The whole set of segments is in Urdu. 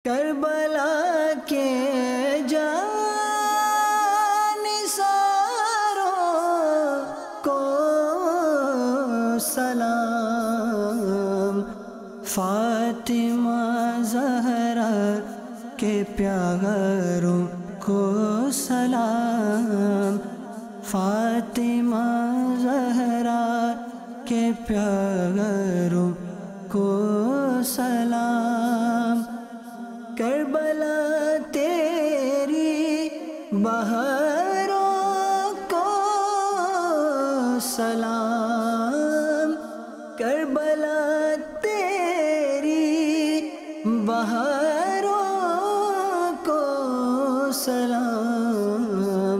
کربلا کے جانثاروں کو سلام، فاطمہ زہرا کے پیاروں کو سلام، فاطمہ زہرا کے پیاروں کو سلام، کربلا تیری بہاروں کو سلام، کربلا تیری بہاروں کو سلام،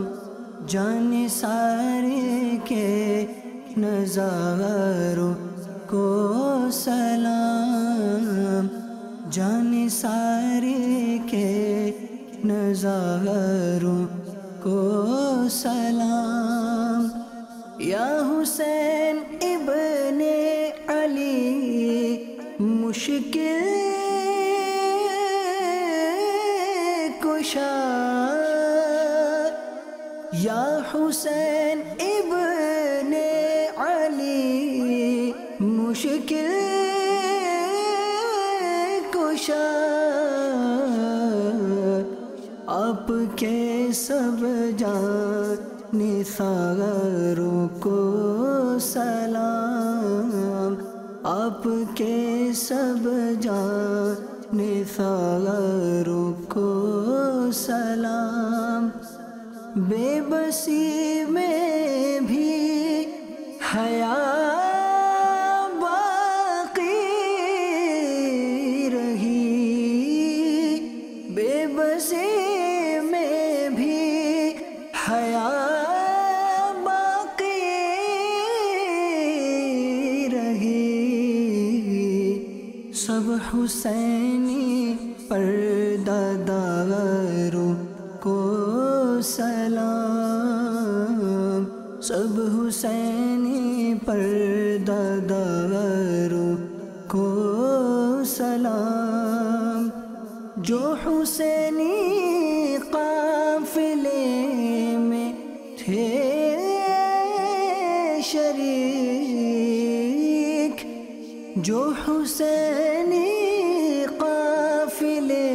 جانثار کے نظاروں کو سلام، جانثار کے نظاروں کو سلام، یا حسین ابن علی مشکل کشا، یا حسین ابن علی مشکل کشا، آپ کے سب جانثاروں کو سلام، آپ کے سب جانثاروں کو سلام، بے بسی میں بھی حیا باقی رہی، بے بسی میں بھی حیا باقی رہی، سب حسینی پرداداروں کو سلام، سب حسینی پرداداروں کو سلام، جو حسینی قافلے میں تھے شریک، جو حسینی قافلے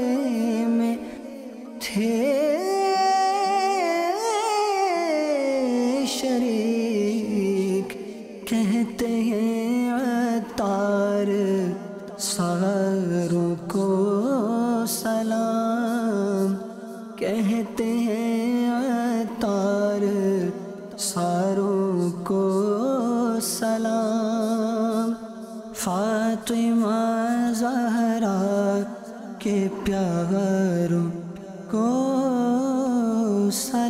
میں تھے شریک، کہتے ہیں عطار ساروں کو سلام، کہتے ہیں عطار ساروں کو سلام، فاطمہ زہرا کے پیاروں کو سلام۔